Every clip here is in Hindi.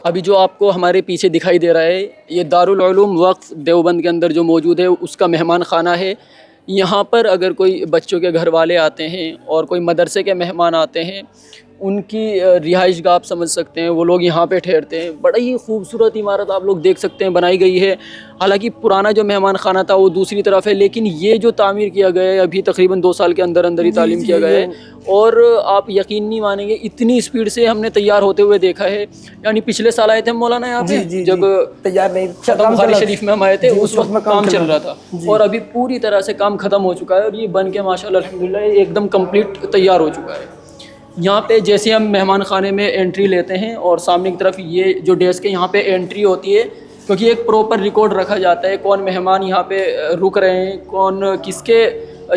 अभी जो आपको हमारे पीछे दिखाई दे रहा है ये दारुल उलूम वक्फ देवबंद के अंदर जो मौजूद है उसका मेहमान खाना है। यहाँ पर अगर कोई बच्चों के घर वाले आते हैं और कोई मदरसे के मेहमान आते हैं, उनकी रिहाइश गाह आप समझ सकते हैं, वो लोग यहाँ पे ठहरते हैं। बड़ा ही खूबसूरत इमारत आप लोग देख सकते हैं बनाई गई है। हालांकि पुराना जो मेहमान खाना था वो दूसरी तरफ है, लेकिन ये जो तामीर किया गया है अभी तकरीबन 2 साल के अंदर अंदर ही तालीम किया गया है। और आप यकीन नहीं मानेंगे इतनी स्पीड से हमने तैयार होते हुए देखा है। यानी पिछले साल आए थे मौलाना यहाँ पे, जब तैयार नहीं बुखारी शरीफ में हम आए थे उस वक्त काम चल रहा था, और अभी पूरी तरह से काम ख़त्म हो चुका है और ये बन के माशाल्लाह अल्हम्दुलिल्लाह एकदम कंप्लीट तैयार हो चुका है। यहाँ पे जैसे हम मेहमान खाने में एंट्री लेते हैं और सामने की तरफ ये जो डेस्क है यहाँ पे एंट्री होती है, क्योंकि एक प्रॉपर रिकॉर्ड रखा जाता है कौन मेहमान यहाँ पे रुक रहे हैं, कौन किसके,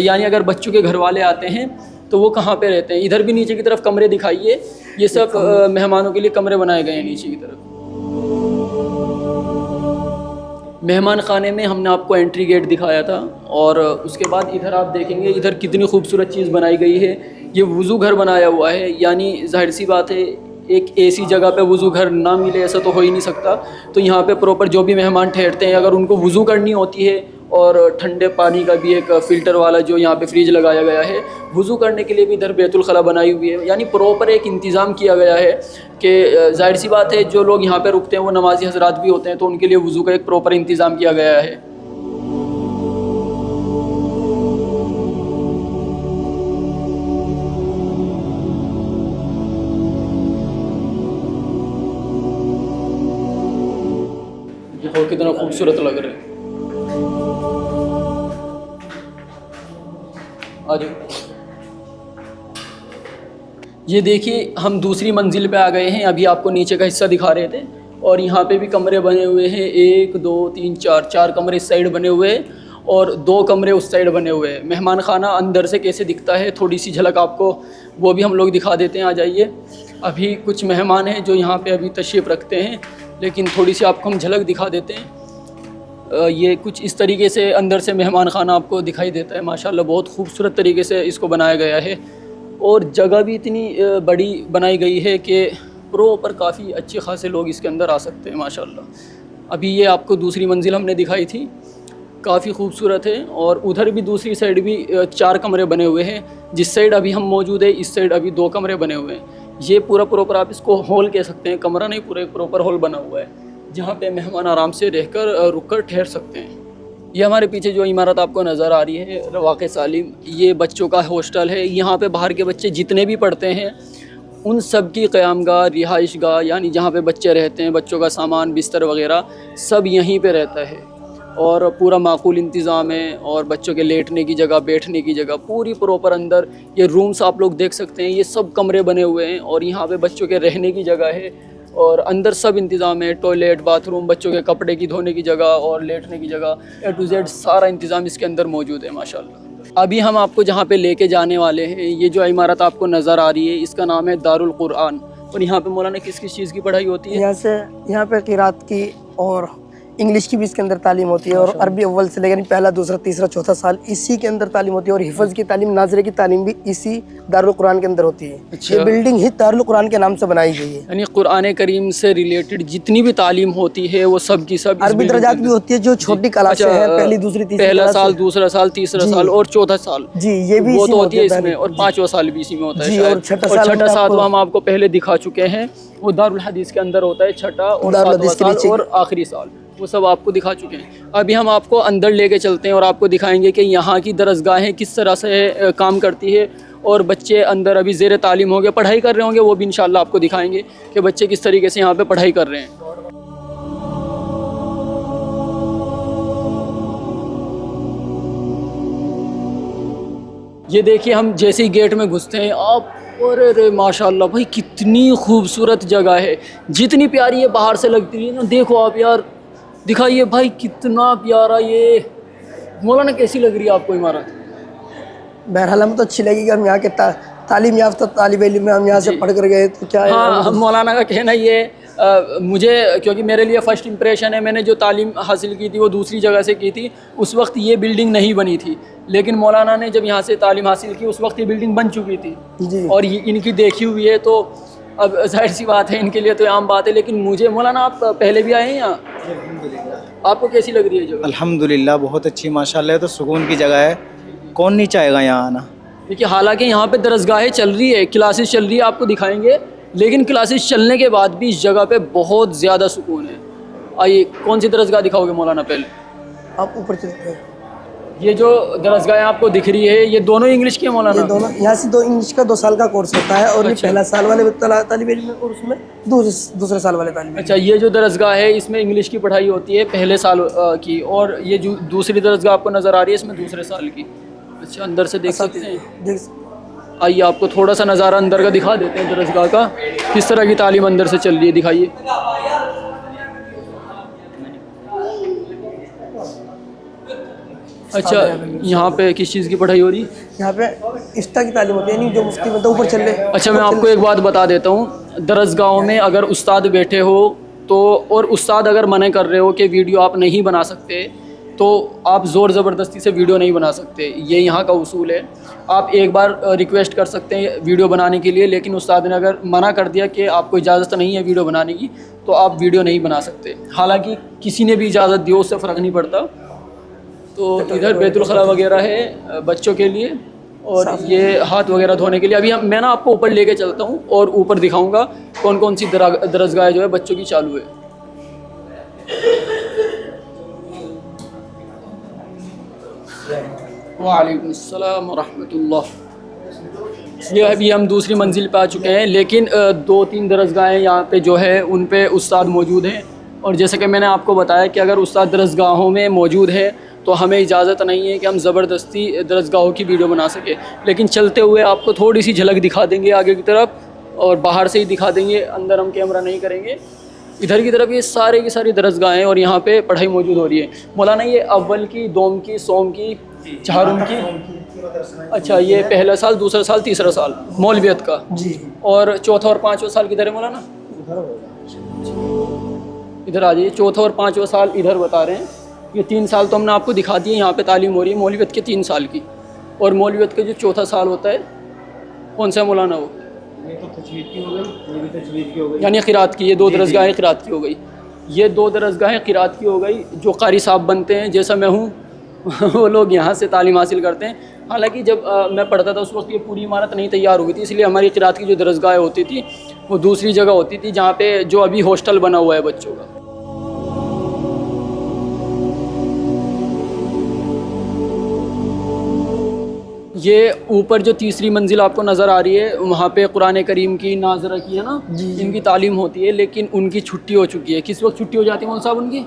यानी अगर बच्चों के घर वाले आते हैं तो वो कहाँ पे रहते हैं। इधर भी नीचे की तरफ कमरे दिखाइए, ये सब मेहमानों के लिए कमरे बनाए गए हैं नीचे की तरफ। मेहमान खाने में हमने आपको एंट्री गेट दिखाया था, और उसके बाद इधर आप देखेंगे इधर कितनी खूबसूरत चीज़ बनाई गई है। ये वज़ू घर बनाया हुआ है, यानी जाहिर सी बात है एक ऐसी जगह पे वज़ू घर ना मिले ऐसा तो हो ही नहीं सकता। तो यहाँ पे प्रॉपर जो भी मेहमान ठहरते हैं अगर उनको वज़ू करनी होती है, और ठंडे पानी का भी एक फ़िल्टर वाला जो यहाँ पे फ्रिज लगाया गया है, वज़ू करने के लिए भी इधर बैतुल खला बनाई हुई है। यानी प्रॉपर एक इंतज़ाम किया गया है कि जाहिर सी बात है जो लोग यहाँ पे रुकते हैं वो नमाजी हज़रात भी होते हैं, तो उनके लिए वज़ू का एक प्रॉपर इंतज़ाम किया गया है। देखो कितना खूबसूरत लग रहा है। आज ये देखिए हम दूसरी मंजिल पे आ गए हैं। अभी आपको नीचे का हिस्सा दिखा रहे थे, और यहाँ पे भी कमरे बने हुए हैं। 1 2 3 4 कमरे इस साइड बने हुए हैं और 2 कमरे उस साइड बने हुए हैं। मेहमान खाना अंदर से कैसे दिखता है थोड़ी सी झलक आपको वो भी हम लोग दिखा देते हैं। आ जाइए। अभी कुछ मेहमान हैं जो यहाँ पे अभी तशरीफ़ रखते हैं, लेकिन थोड़ी सी आपको हम झलक दिखा देते हैं। ये कुछ इस तरीके से अंदर से मेहमान खाना आपको दिखाई देता है। माशाल्लाह बहुत खूबसूरत तरीके से इसको बनाया गया है, और जगह भी इतनी बड़ी बनाई गई है कि प्रॉपर काफ़ी अच्छे खासे लोग इसके अंदर आ सकते हैं माशाल्लाह। अभी ये आपको दूसरी मंजिल हमने दिखाई थी, काफ़ी खूबसूरत है। और उधर भी दूसरी साइड भी 4 कमरे बने हुए हैं। जिस साइड अभी हम मौजूद है इस साइड अभी 2 कमरे बने हुए हैं। ये पूरा प्रॉपर आप इसको हॉल कह सकते हैं, कमरा नहीं, पूरा एक प्रॉपर हॉल बना हुआ है जहाँ पे मेहमान आराम से रहकर रुककर ठहर सकते हैं। ये हमारे पीछे जो इमारत आपको नज़र आ रही है रवाक़े सालिम, ये बच्चों का हॉस्टल है। यहाँ पे बाहर के बच्चे जितने भी पढ़ते हैं उन सब की क़यामगाह, रिहाइश गाह, यानी जहाँ पे बच्चे रहते हैं, बच्चों का सामान बिस्तर वगैरह सब यहीं पे रहता है, और पूरा माकूल इंतज़ाम है। और बच्चों के लेटने की जगह, बैठने की जगह पूरी प्रॉपर अंदर ये रूम्स आप लोग देख सकते हैं। ये सब कमरे बने हुए हैं और यहाँ पे बच्चों के रहने की जगह है, और अंदर सब इंतज़ाम है। टॉयलेट, बाथरूम, बच्चों के कपड़े की धोने की जगह और लेटने की जगह, A to Z सारा इंतज़ाम इसके अंदर मौजूद है माशाल्लाह। अभी हम आपको जहाँ पे लेके जाने वाले हैं, ये जो इमारत आपको नज़र आ रही है इसका नाम है दारुल कुरान। और यहाँ पे मौलाना किस किस चीज़ की पढ़ाई होती है? यहाँ पे क़िरात की और इंग्लिश की भी इसके अंदर तालीम होती है, और अरबी अव्वल से लेकर पहला, दूसरा, तीसरा, चौथा साल इसी के अंदर तालीम होती है, और हिफ़्ज़ की तालीम, नाज़रे की तालीम भी इसी दारुल कुरान के अंदर होती है। अच्छा। ये बिल्डिंग ही दारुल कुरान के नाम से बनाई गई है। यानी कुरान करीम से रिलेटेड जितनी भी तालीम होती है वो सब की सब अरबी दर्जात भी होती है जो छोटी क्लासें हैं, पहली, दूसरी, तीसरी, पहला साल, दूसरा साल, तीसरा साल और चौथा साल जी, ये भी वो तो होती है इसमें, और 5वां साल भी इसी में होता है। और छठा साल तो हम आपको पहले दिखा चुके हैं, वो दारुल हदीस के अंदर होता है, छठा और 7वां साल और आखिरी साल, वो सब आपको दिखा चुके हैं। अभी हम आपको अंदर लेके चलते हैं और आपको दिखाएंगे कि यहाँ की दरसगाहें किस तरह से काम करती है, और बच्चे अंदर अभी ज़ेर तालीम होंगे, पढ़ाई कर रहे होंगे, वो भी इंशाल्लाह आपको दिखाएंगे कि बच्चे किस तरीके से यहाँ पे पढ़ाई कर रहे हैं। ये देखिए हम जैसे ही गेट में घुसते हैं आप, और अरे माशाल्लाह भाई कितनी खूबसूरत जगह है, जितनी प्यारी है बाहर से लगती है ना। देखो आप यार, दिखाइए भाई कितना प्यारा। ये मौलाना कैसी लग रही है आपको इमारत? बहरहाल हमें तो अच्छी लगेगी। हम यहाँ के तालीम याफ्ता तालिब इल्म, हम यहाँ से पढ़ कर गए तो क्या है। हाँ, मौलाना का कहना ये मुझे, क्योंकि मेरे लिए फ़र्स्ट इंप्रेशन है, मैंने जो तालीम हासिल की थी वो दूसरी जगह से की थी। उस वक्त ये बिल्डिंग नहीं बनी थी, लेकिन मौलाना ने जब यहाँ से तालीम हासिल की उस वक्त ये बिल्डिंग बन चुकी थी जी। और ये इनकी देखी हुई है, तो अब जाहिर सी बात है इनके लिए तो आम बात है, लेकिन मुझे मौलाना आप पहले भी आए हैं यहाँ, आपको कैसी लग रही है जगह? अल्हम्दुलिल्लाह बहुत अच्छी माशाल्लाह, है तो सुकून की जगह है, कौन नहीं चाहेगा यहाँ आना। देखिए हालांकि यहाँ पे दरसगाहें चल रही है, क्लासेस चल रही है, आपको दिखाएंगे, लेकिन क्लासेस चलने के बाद भी इस जगह पे बहुत ज़्यादा सुकून है। आइए कौन सी दरसगाह दिखाओगे मौलाना पहले? आप ऊपर चलते हैं। ये जो दरसगाहें आपको दिख रही है ये दोनों इंग्लिश की है ये मौलाना? दोनों यहाँ से 2 इंग्लिश का 2 साल का कोर्स होता है, और ये अच्छा। पहला साल वाले तालिब इल्म और उसमें दूसरे साल वाले तालिब इल्म। अच्छा, ये जो दरसगाह है इसमें इंग्लिश की पढ़ाई होती है पहले साल की, और ये जो दूसरी दरसगाह आपको नज़र आ रही है इसमें दूसरे साल की। अच्छा, अंदर से देख सकते हैं? देख आइए आपको थोड़ा सा नज़ारा अंदर का दिखा देते हैं दरसगाह का, किस तरह की तालीम अंदर से चल रही है, दिखाइए। अच्छा, यहाँ पे किस चीज़ की पढ़ाई हो रही है? यहाँ पे इफ्ता की तालीम होती है, यानी जो मुफ्ती बनता है ऊपर चल ले। अच्छा, मैं आपको एक बात बता देता हूँ, दरसगाहों में अगर उस्ताद बैठे हो तो, और उस्ताद अगर मना कर रहे हो कि वीडियो आप नहीं बना सकते, तो आप ज़ोर ज़बरदस्ती से वीडियो नहीं बना सकते, ये यहाँ का उसूल है। आप एक बार रिक्वेस्ट कर सकते हैं वीडियो बनाने के लिए, लेकिन उस्ताद ने अगर मना कर दिया कि आपको इजाज़त नहीं है वीडियो बनाने की, तो आप वीडियो नहीं बना सकते। हालांकि किसी ने भी इजाज़त दी हो उससे फ़र्क नहीं पड़ता। तो इधर बैतुल खला वगैरह है बच्चों के लिए, और ये हाथ वगैरह धोने के लिए। अभी मैं ना आपको ऊपर लेके चलता हूँ और ऊपर दिखाऊंगा कौन कौन सी दरसगाह जो है बच्चों की चालू है। वालेकुम अस्सलाम रहमतुल्लाह। ये अभी हम दूसरी मंजिल पे आ चुके हैं, लेकिन 2-3 दरसगाहें यहाँ पे जो है उन पे उस्ताद मौजूद हैं, और जैसे कि मैंने आपको बताया कि अगर उस्ताद दरसगाहों में मौजूद है तो हमें इजाज़त नहीं है कि हम ज़बरदस्ती दरसगाहों की वीडियो बना सकें। लेकिन चलते हुए आपको थोड़ी सी झलक दिखा देंगे आगे की तरफ, और बाहर से ही दिखा देंगे, अंदर हम कैमरा नहीं करेंगे। इधर की तरफ ये सारे की सारी दरसगाहें, और यहाँ पे पढ़ाई मौजूद हो रही है। मौलाना ये अव्वल की, दोम की, सोम की, चारुम की, अच्छा ये पहला साल, दूसरा साल, तीसरा साल मौलवियत का जी, और चौथा और पाँचवा साल किधर है मौलाना? इधर आ जाइए, चौथा और पाँचवा साल इधर बता रहे हैं। ये 3 साल तो हमने आपको दिखा दिए, यहाँ पे तालीम हो रही है मौलवियत के 3 साल की, और मौलवियत का जो चौथा साल होता है कौन सा मौलाना वो? ये तो तजवीद की हो गई, ये भी तजवीद की हो गई, यानी क़िरात की, ये 2 दरसगाहें क़िरात की हो गई, ये 2 दरसगाहें क़िरात की हो गई। जो कारी साहब बनते हैं जैसा मैं हूँ वो लोग यहाँ से तालीम हासिल करते हैं। हालांकि जब मैं पढ़ता था उस वक्त ये पूरी इमारत नहीं तैयार हुई थी, इसलिए हमारी क़िरात की जो दरसगाहें होती थी वो दूसरी जगह होती थी, जहाँ पे जो अभी हॉस्टल बना हुआ है बच्चों का। ये ऊपर जो तीसरी मंजिल आपको नज़र आ रही है, वहाँ पे कुरान करीम की नाज़रा की है ना, इनकी तालीम होती है, लेकिन उनकी छुट्टी हो चुकी है। किस वक्त छुट्टी हो जाती है मौलाना साहब उनकी?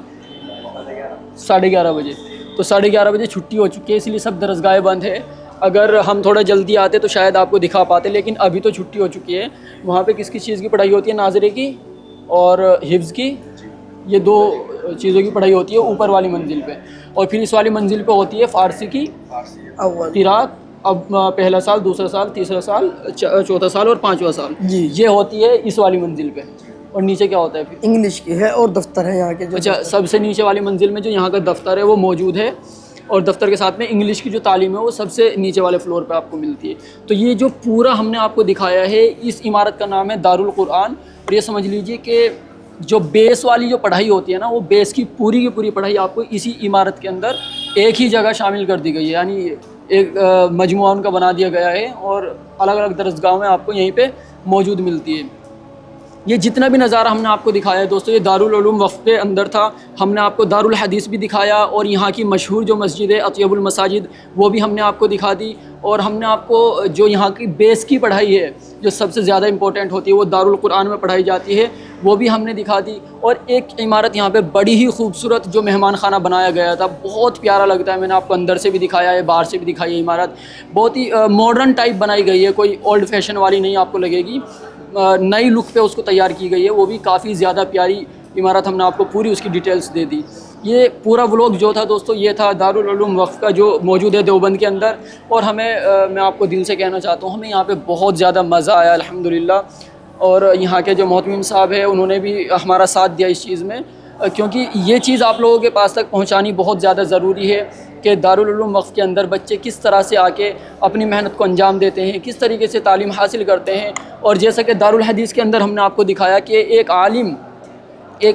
11:30 बजे। तो 11:30 बजे छुट्टी हो चुकी है, इसलिए सब दरसगाहें बंद है। अगर हम थोड़ा जल्दी आते तो शायद आपको दिखा पाते, लेकिन अभी तो छुट्टी हो चुकी है। वहाँ पे किस किस चीज़ की पढ़ाई होती है? नाज़रे की और हिफ्ज़ की, ये 2 चीज़ों की पढ़ाई होती है ऊपर वाली मंजिल पे। और फिर इस वाली मंजिल पे होती है फ़ारसी की क़िरात, अब पहला साल, दूसरा साल, तीसरा साल, चौथा साल और 5वां साल, जी, ये होती है इस वाली मंजिल पे। और नीचे क्या होता है फिर? इंग्लिश की है, और दफ्तर है यहाँ के जो। अच्छा, सबसे नीचे वाली मंजिल में जो यहाँ का दफ्तर है वो मौजूद है, और दफ्तर के साथ में इंग्लिश की जो तालीम है वो सबसे नीचे वाले फ्लोर पे आपको मिलती है। तो ये जो पूरा हमने आपको दिखाया है, इस इमारत का नाम है दारुल कुरान। और ये समझ लीजिए कि जो बेस वाली जो पढ़ाई होती है ना, वो बेस की पूरी पढ़ाई आपको इसी इमारत के अंदर एक ही जगह शामिल कर दी गई है, यानी एक मजमुआ उनका बना दिया गया है, और अलग अलग दरसगाहों में आपको यहीं पे मौजूद मिलती है। ये जितना भी नज़ारा हमने आपको दिखाया है दोस्तों, ये दारुल उलूम वफ़ के अंदर था। हमने आपको दारुल हदीस भी दिखाया, और यहाँ की मशहूर जो मस्जिद है अतयबुल मसाजिद, वो भी हमने आपको दिखा दी। और हमने आपको जो यहाँ की बेस की पढ़ाई है, जो सबसे ज़्यादा इंपॉर्टेंट होती है, वो दारुल कुरान में पढ़ाई जाती है, वो भी हमने दिखा दी। और एक इमारत यहाँ पे बड़ी ही खूबसूरत जो मेहमान खाना बनाया गया था, बहुत प्यारा लगता है। मैंने आपको अंदर से भी दिखाया है, बाहर से भी दिखाई है। इमारत बहुत ही मॉडर्न टाइप बनाई गई है, कोई ओल्ड फैशन वाली नहीं आपको लगेगी, नई लुक पे उसको तैयार की गई है। वो भी काफ़ी ज़्यादा प्यारी इमारत, हमने आपको पूरी उसकी डिटेल्स दे दी। ये पूरा व्लॉग जो था दोस्तों, ये था दारुल उलूम वफ़ का जो मौजूद है देवबंद के अंदर। और मैं आपको दिल से कहना चाहता हूँ, हमें यहाँ पे बहुत ज़्यादा मज़ा आया अल्हम्दुलिल्लाह। और यहाँ के जो मोहतमिम साहब है, उन्होंने भी हमारा साथ दिया इस चीज़ में, क्योंकि ये चीज़ आप लोगों के पास तक पहुँचानी बहुत ज़्यादा ज़रूरी है। कि दारुल उलूम वक्फ़ के अंदर बच्चे किस तरह से आके अपनी मेहनत को अंजाम देते हैं, किस तरीके से तालीम हासिल करते हैं। और जैसा कि दारुल हदीस के अंदर हमने आपको दिखाया कि एक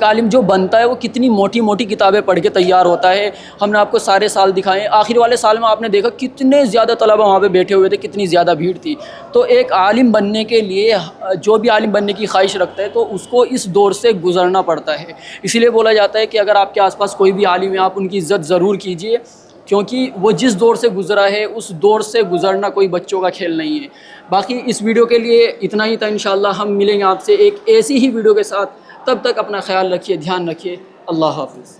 आलिम जो बनता है वो कितनी मोटी मोटी किताबें पढ़ के तैयार होता है। हमने आपको सारे साल दिखाए। आखिर वाले साल में आपने देखा कितने ज़्यादा तलबा वहाँ पे बैठे हुए थे, कितनी ज़्यादा भीड़ थी। तो एक आलिम बनने के लिए जो भी आलिम बनने की ख्वाहिश रखता है तो उसको इस दौर से गुज़रना पड़ता है। इसीलिए बोला जाता है कि अगर आपके आसपास कोई भी आलिम है आप उनकी इज़्ज़त ज़रूर कीजिए, क्योंकि वो जिस दौर से गुज़रा है उस दौर से गुज़रना कोई बच्चों का खेल नहीं है। बाकी इस वीडियो के लिए इतना ही था। इंशाअल्लाह हम मिलेंगे आपसे एक ऐसी ही वीडियो के साथ। तब तक अपना ख्याल रखिए, ध्यान रखिए। अल्लाह हाफ़िज़।